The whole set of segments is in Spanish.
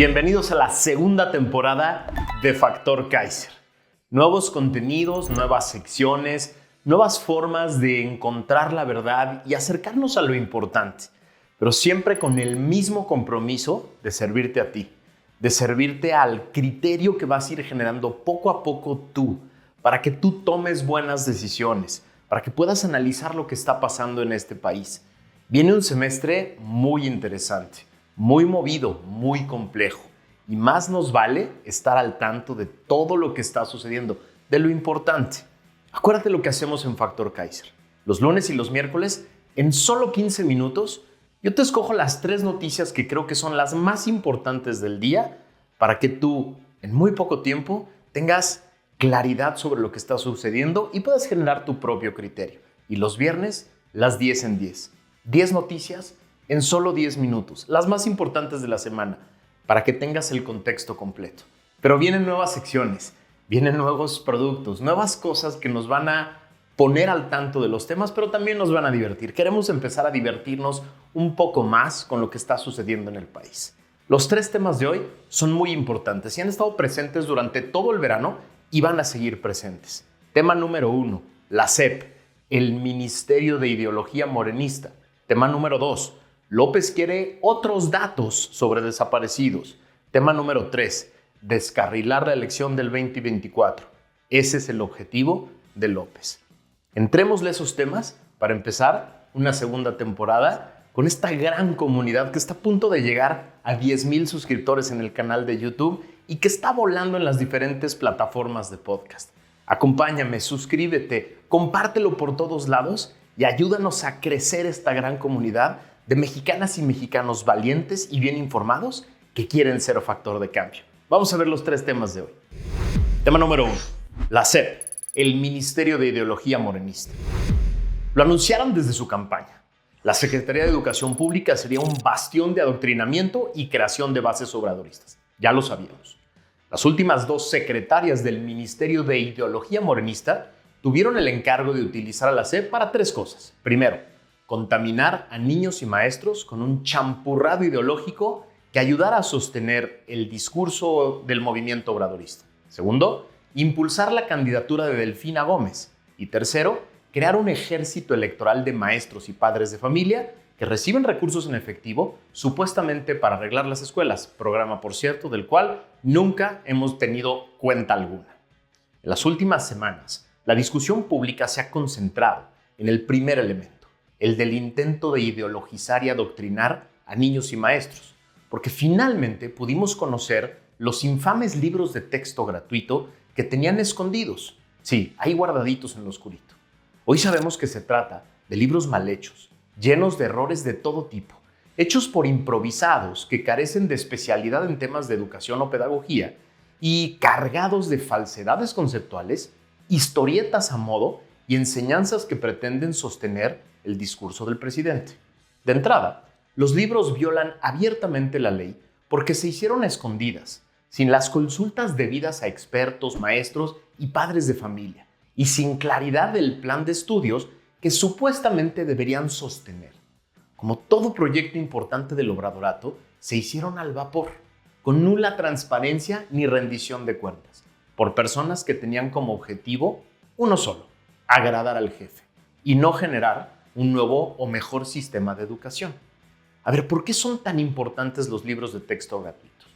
Bienvenidos a la segunda temporada de Factor Kaiser. Nuevos contenidos, nuevas secciones, nuevas formas de encontrar la verdad y acercarnos a lo importante, pero siempre con el mismo compromiso de servirte a ti, de servirte al criterio que vas a ir generando poco a poco tú, para que tú tomes buenas decisiones, para que puedas analizar lo que está pasando en este país. Viene un semestre muy interesante, muy movido, muy complejo. Y más nos vale estar al tanto de todo lo que está sucediendo, de lo importante. Acuérdate lo que hacemos en Factor Kaiser. Los lunes y los miércoles, en solo 15 minutos, yo te escojo las 3 noticias que creo que son las más importantes del día para que tú, en muy poco tiempo, tengas claridad sobre lo que está sucediendo y puedas generar tu propio criterio. Y los viernes, las 10 en 10. 10 noticias en solo 10 minutos, las más importantes de la semana, para que tengas el contexto completo. Pero vienen nuevas secciones, vienen nuevos productos, nuevas cosas que nos van a poner al tanto de los temas, pero también nos van a divertir. Queremos empezar a divertirnos un poco más con lo que está sucediendo en el país. Los 3 temas de hoy son muy importantes y han estado presentes durante todo el verano y van a seguir presentes. Tema número 1, la SEP, el Ministerio de Ideología Morenista. Tema número 2, López quiere otros datos sobre desaparecidos. Tema número 3, descarrilar la elección del 2024. Ese es el objetivo de López. Entrémosle a esos temas para empezar una segunda temporada con esta gran comunidad que está a punto de llegar a 10,000 suscriptores en el canal de YouTube y que está volando en las diferentes plataformas de podcast. Acompáñame, suscríbete, compártelo por todos lados y ayúdanos a crecer esta gran comunidad de mexicanas y mexicanos valientes y bien informados que quieren ser factor de cambio. Vamos a ver los 3 temas de hoy. Tema número 1, la SEP, el Ministerio de Ideología Morenista. Lo anunciaron desde su campaña. La Secretaría de Educación Pública sería un bastión de adoctrinamiento y creación de bases obradoristas. Ya lo sabíamos. Las últimas 2 secretarias del Ministerio de Ideología Morenista tuvieron el encargo de utilizar a la SEP para 3 cosas. Primero, contaminar a niños y maestros con un champurrado ideológico que ayudara a sostener el discurso del movimiento obradorista. Segundo, impulsar la candidatura de Delfina Gómez. Y tercero, crear un ejército electoral de maestros y padres de familia que reciben recursos en efectivo supuestamente para arreglar las escuelas, programa, por cierto, del cual nunca hemos tenido cuenta alguna. En las últimas semanas, la discusión pública se ha concentrado en el primer elemento, el del intento de ideologizar y adoctrinar a niños y maestros, porque finalmente pudimos conocer los infames libros de texto gratuito que tenían escondidos, sí, ahí guardaditos en lo oscurito. Hoy sabemos que se trata de libros mal hechos, llenos de errores de todo tipo, hechos por improvisados que carecen de especialidad en temas de educación o pedagogía y cargados de falsedades conceptuales, historietas a modo y enseñanzas que pretenden sostener el discurso del presidente. De entrada, los libros violan abiertamente la ley porque se hicieron a escondidas, sin las consultas debidas a expertos, maestros y padres de familia, y sin claridad del plan de estudios que supuestamente deberían sostener. Como todo proyecto importante del obradorato, se hicieron al vapor, con nula transparencia ni rendición de cuentas, por personas que tenían como objetivo uno solo: agradar al jefe, y no generar un nuevo o mejor sistema de educación. A ver, ¿por qué son tan importantes los libros de texto gratuitos?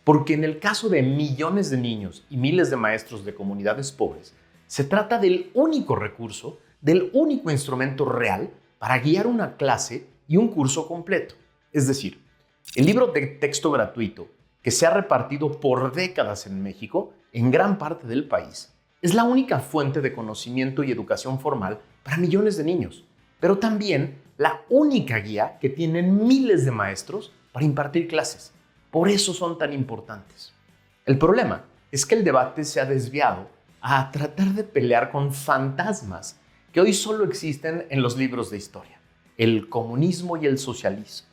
Porque en el caso de millones de niños y miles de maestros de comunidades pobres, se trata del único recurso, del único instrumento real para guiar una clase y un curso completo. Es decir, el libro de texto gratuito, que se ha repartido por décadas en México, en gran parte del país, es la única fuente de conocimiento y educación formal para millones de niños, pero también la única guía que tienen miles de maestros para impartir clases. Por eso son tan importantes. El problema es que el debate se ha desviado a tratar de pelear con fantasmas que hoy solo existen en los libros de historia: el comunismo y el socialismo.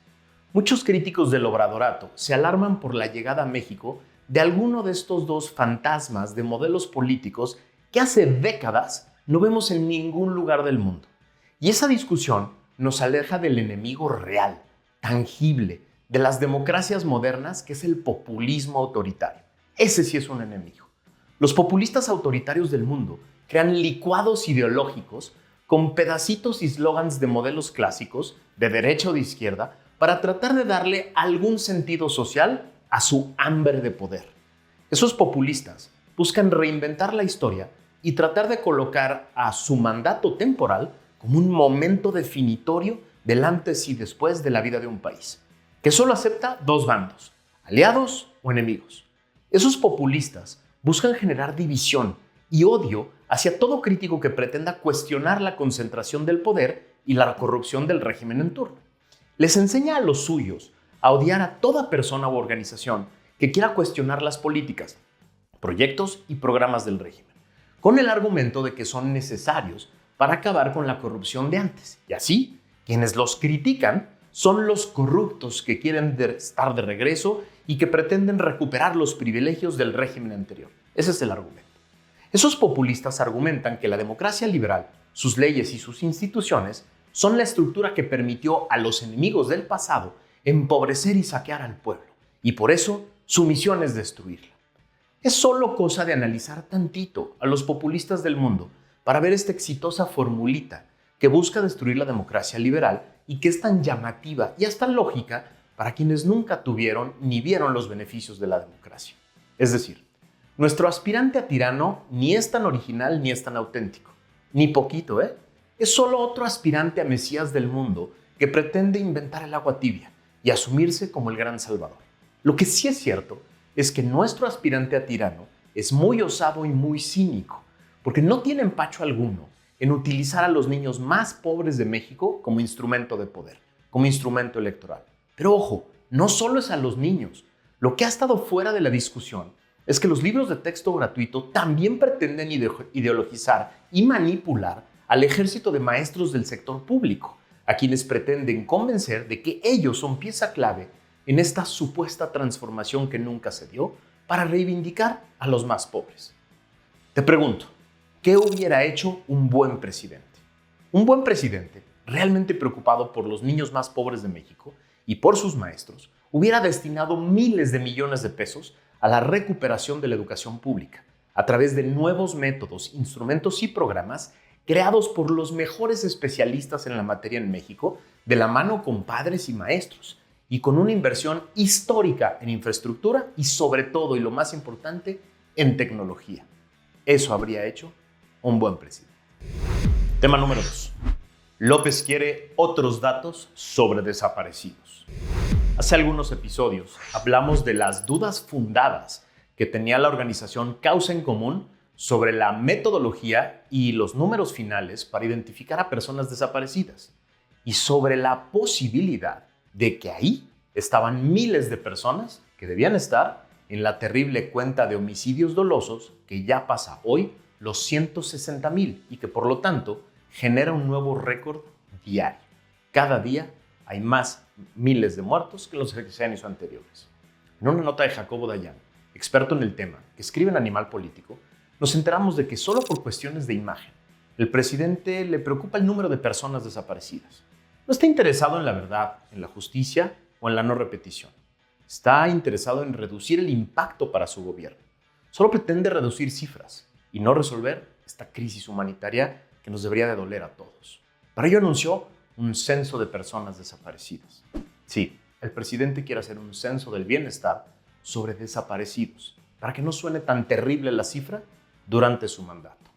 Muchos críticos del obradorato se alarman por la llegada a México de alguno de estos 2 fantasmas de modelos políticos que hace décadas no vemos en ningún lugar del mundo. Y esa discusión nos aleja del enemigo real, tangible, de las democracias modernas, que es el populismo autoritario. Ese sí es un enemigo. Los populistas autoritarios del mundo crean licuados ideológicos con pedacitos y slogans de modelos clásicos, de derecha o de izquierda, para tratar de darle algún sentido social a su hambre de poder. Esos populistas buscan reinventar la historia y tratar de colocar a su mandato temporal como un momento definitorio del antes y después de la vida de un país, que solo acepta dos bandos, aliados o enemigos. Esos populistas buscan generar división y odio hacia todo crítico que pretenda cuestionar la concentración del poder y la corrupción del régimen en turno. Les enseña a los suyos a odiar a toda persona u organización que quiera cuestionar las políticas, proyectos y programas del régimen, con el argumento de que son necesarios para acabar con la corrupción de antes. Y así, quienes los critican son los corruptos que quieren estar de regreso y que pretenden recuperar los privilegios del régimen anterior. Ese es el argumento. Esos populistas argumentan que la democracia liberal, sus leyes y sus instituciones son la estructura que permitió a los enemigos del pasado empobrecer y saquear al pueblo, y por eso su misión es destruirla. Es solo cosa de analizar tantito a los populistas del mundo para ver esta exitosa formulita que busca destruir la democracia liberal y que es tan llamativa y hasta lógica para quienes nunca tuvieron ni vieron los beneficios de la democracia. Es decir, nuestro aspirante a tirano ni es tan original ni es tan auténtico. Ni poquito, ¿eh? Es solo otro aspirante a Mesías del mundo que pretende inventar el agua tibia y asumirse como el gran salvador. Lo que sí es cierto es que nuestro aspirante a tirano es muy osado y muy cínico, porque no tiene empacho alguno en utilizar a los niños más pobres de México como instrumento de poder, como instrumento electoral. Pero ojo, no solo es a los niños. Lo que ha estado fuera de la discusión es que los libros de texto gratuito también pretenden ideologizar y manipular al ejército de maestros del sector público, a quienes pretenden convencer de que ellos son pieza clave en esta supuesta transformación que nunca se dio para reivindicar a los más pobres. Te pregunto, ¿qué hubiera hecho un buen presidente? Un buen presidente, realmente preocupado por los niños más pobres de México y por sus maestros, hubiera destinado miles de millones de pesos a la recuperación de la educación pública, a través de nuevos métodos, instrumentos y programas creados por los mejores especialistas en la materia en México, de la mano con padres y maestros, y con una inversión histórica en infraestructura y sobre todo, y lo más importante, en tecnología. Eso habría hecho un buen presidente. Tema número 2. López quiere otros datos sobre desaparecidos. Hace algunos episodios hablamos de las dudas fundadas que tenía la organización Causa en Común sobre la metodología y los números finales para identificar a personas desaparecidas, y sobre la posibilidad de que ahí estaban miles de personas que debían estar en la terrible cuenta de homicidios dolosos que ya pasa hoy los 160,000 y que por lo tanto genera un nuevo récord diario. Cada día hay más miles de muertos que en los sexenios anteriores. En una nota de Jacobo Dayan, experto en el tema, que escribe en Animal Político, nos enteramos de que solo por cuestiones de imagen, el presidente le preocupa el número de personas desaparecidas. No está interesado en la verdad, en la justicia o en la no repetición. Está interesado en reducir el impacto para su gobierno. Solo pretende reducir cifras y no resolver esta crisis humanitaria que nos debería de doler a todos. Para ello anunció un censo de personas desaparecidas. Sí, el presidente quiere hacer un censo del bienestar sobre desaparecidos, para que no suene tan terrible la cifra durante su mandato.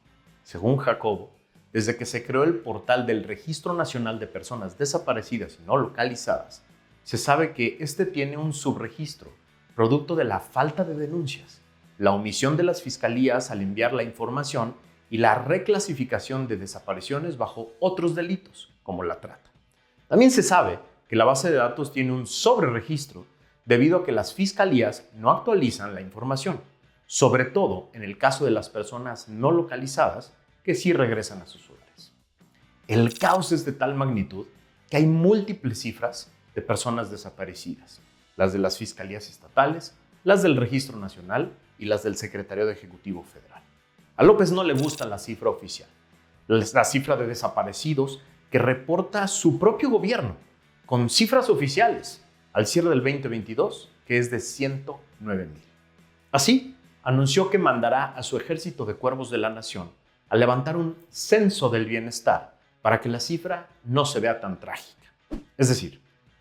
Según Jacobo, desde que se creó el portal del Registro Nacional de Personas Desaparecidas y No Localizadas, se sabe que este tiene un subregistro, producto de la falta de denuncias, la omisión de las fiscalías al enviar la información y la reclasificación de desapariciones bajo otros delitos, como la trata. También se sabe que la base de datos tiene un sobreregistro debido a que las fiscalías no actualizan la información, sobre todo en el caso de las personas no localizadas que sí regresan a sus hogares. El caos es de tal magnitud que hay múltiples cifras de personas desaparecidas, las de las fiscalías estatales, las del Registro Nacional y las del Secretariado Ejecutivo Federal. A López no le gusta la cifra oficial, la cifra de desaparecidos que reporta su propio gobierno, con cifras oficiales. al cierre del 2022, que es de 109,000. Así, anunció que mandará a su ejército de cuervos de la nación a levantar un censo del bienestar para que la cifra no se vea tan trágica. Es decir,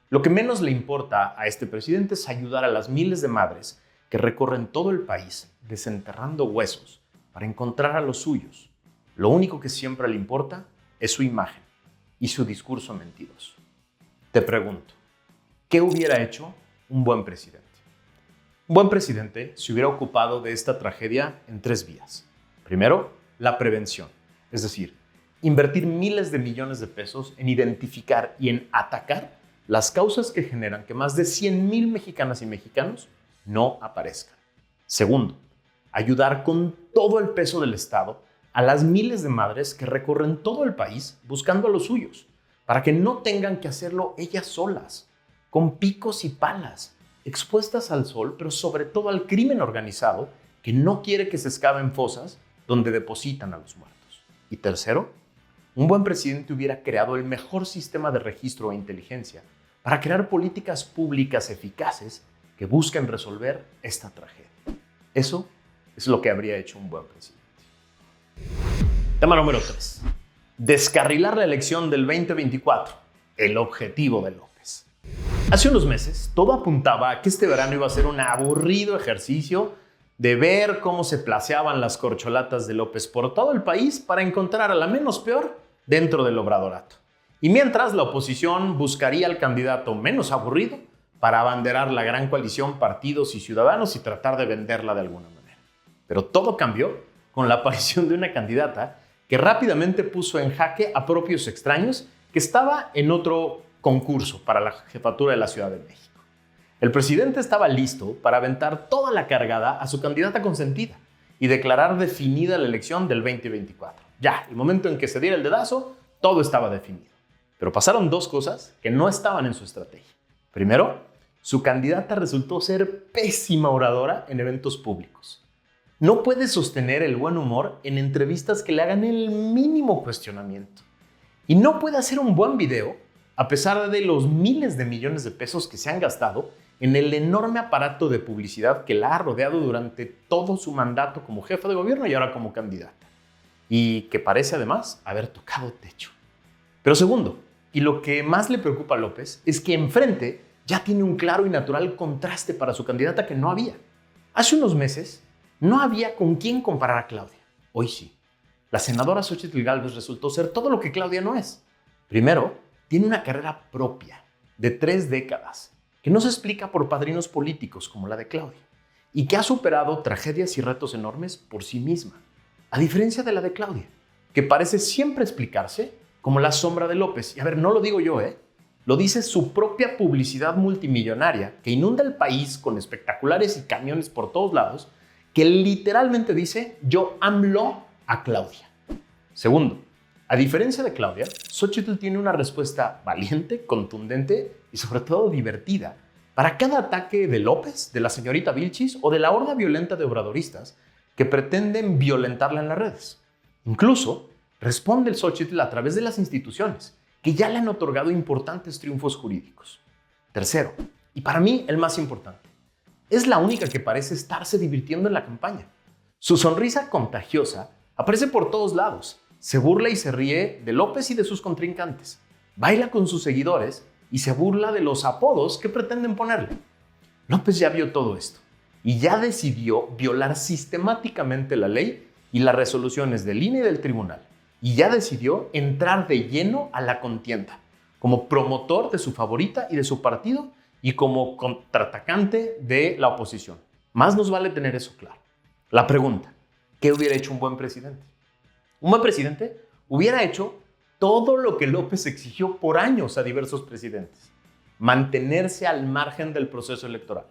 lo que menos le importa a este presidente es ayudar a las miles de madres que recorren todo el país desenterrando huesos para encontrar a los suyos. Lo único que siempre le importa es su imagen y su discurso mentiroso. Te pregunto, ¿qué hubiera hecho un buen presidente? Un buen presidente se hubiera ocupado de esta tragedia en 3 vías. Primero, la prevención, es decir, invertir miles de millones de pesos en identificar y en atacar las causas que generan que más de 100,000 mexicanas y mexicanos no aparezcan. Segundo, ayudar con todo el peso del Estado a las miles de madres que recorren todo el país buscando a los suyos, para que no tengan que hacerlo ellas solas, con picos y palas, expuestas al sol, pero sobre todo al crimen organizado que no quiere que se excaven fosas donde depositan a los muertos. Y tercero, un buen presidente hubiera creado el mejor sistema de registro e inteligencia para crear políticas públicas eficaces que busquen resolver esta tragedia. Eso es lo que habría hecho un buen presidente. Tema número 3. Descarrilar la elección del 2024. El objetivo de López. Hace unos meses, todo apuntaba a que este verano iba a ser un aburrido ejercicio de ver cómo se placeaban las corcholatas de López por todo el país para encontrar a la menos peor dentro del obradorato. Y mientras, la oposición buscaría al candidato menos aburrido para abanderar la gran coalición partidos y ciudadanos y tratar de venderla de alguna manera. Pero todo cambió con la aparición de una candidata que rápidamente puso en jaque a propios extraños que estaba en otro concurso para la jefatura de la Ciudad de México. El presidente estaba listo para aventar toda la cargada a su candidata consentida y declarar definida la elección del 2024. Ya, el momento en que se diera el dedazo, todo estaba definido. Pero pasaron 2 cosas que no estaban en su estrategia. Primero, su candidata resultó ser pésima oradora en eventos públicos. No puede sostener el buen humor en entrevistas que le hagan el mínimo cuestionamiento. Y no puede hacer un buen video a pesar de los miles de millones de pesos que se han gastado en el enorme aparato de publicidad que la ha rodeado durante todo su mandato como jefa de gobierno y ahora como candidata. Y que parece además haber tocado techo. Pero segundo, y lo que más le preocupa a López, es que enfrente ya tiene un claro y natural contraste para su candidata que no había. Hace unos meses no había con quién comparar a Claudia. Hoy sí. La senadora Xóchitl Gálvez resultó ser todo lo que Claudia no es. Primero, tiene una carrera propia de 3 décadas que no se explica por padrinos políticos como la de Claudia y que ha superado tragedias y retos enormes por sí misma, a diferencia de la de Claudia, que parece siempre explicarse como la sombra de López. Y a ver, no lo digo yo, lo dice su propia publicidad multimillonaria que inunda el país con espectaculares y camiones por todos lados, que literalmente dice yo AMLO a Claudia. Segundo, a diferencia de Claudia, Xóchitl tiene una respuesta valiente, contundente y sobre todo divertida para cada ataque de López, de la señorita Vilchis o de la horda violenta de obradoristas que pretenden violentarla en las redes. Incluso responde el Xóchitl a través de las instituciones que ya le han otorgado importantes triunfos jurídicos. Tercero, y para mí el más importante, es la única que parece estarse divirtiendo en la campaña. Su sonrisa contagiosa aparece por todos lados. Se burla y se ríe de López y de sus contrincantes. Baila con sus seguidores y se burla de los apodos que pretenden ponerle. López ya vio todo esto y ya decidió violar sistemáticamente la ley y las resoluciones del INE y del tribunal. Y ya decidió entrar de lleno a la contienda, como promotor de su favorita y de su partido y como contraatacante de la oposición. Más nos vale tener eso claro. La pregunta, ¿qué hubiera hecho un buen presidente? Un buen presidente hubiera hecho todo lo que López exigió por años a diversos presidentes. Mantenerse al margen del proceso electoral,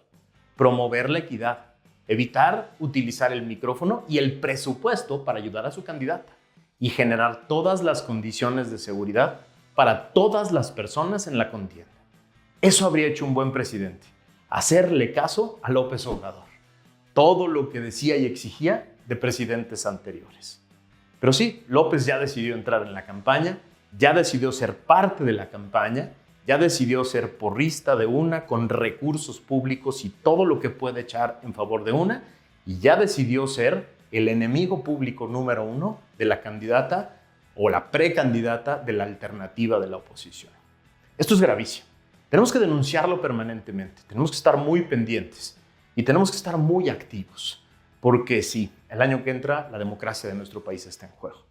promover la equidad, evitar utilizar el micrófono y el presupuesto para ayudar a su candidata y generar todas las condiciones de seguridad para todas las personas en la contienda. Eso habría hecho un buen presidente, hacerle caso a López Obrador. Todo lo que decía y exigía de presidentes anteriores. Pero sí, López ya decidió entrar en la campaña, ya decidió ser parte de la campaña ya decidió ser porrista de una con recursos públicos y todo lo que puede echar en favor de una, y ya decidió ser el enemigo público número uno de la candidata o la precandidata de la alternativa de la oposición. Esto es gravísimo. Tenemos que denunciarlo permanentemente, tenemos que estar muy pendientes y tenemos que estar muy activos, porque sí, el año que entra la democracia de nuestro país está en juego.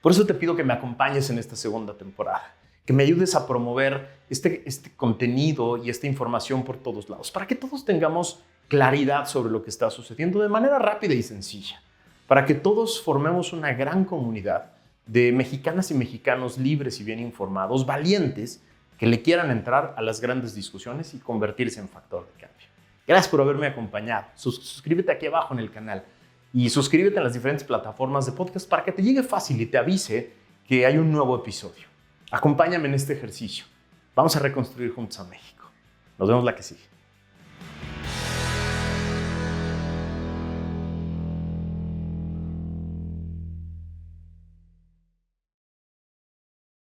Por eso te pido que me acompañes en esta segunda temporada, que me ayudes a promover este contenido y esta información por todos lados, para que todos tengamos claridad sobre lo que está sucediendo de manera rápida y sencilla, para que todos formemos una gran comunidad de mexicanas y mexicanos libres y bien informados, valientes, que le quieran entrar a las grandes discusiones y convertirse en factor de cambio. Gracias por haberme acompañado. Suscríbete aquí abajo en el canal y suscríbete en las diferentes plataformas de podcast para que te llegue fácil y te avise que hay un nuevo episodio. Acompáñame en este ejercicio. Vamos a reconstruir juntos a México. Nos vemos la que sigue.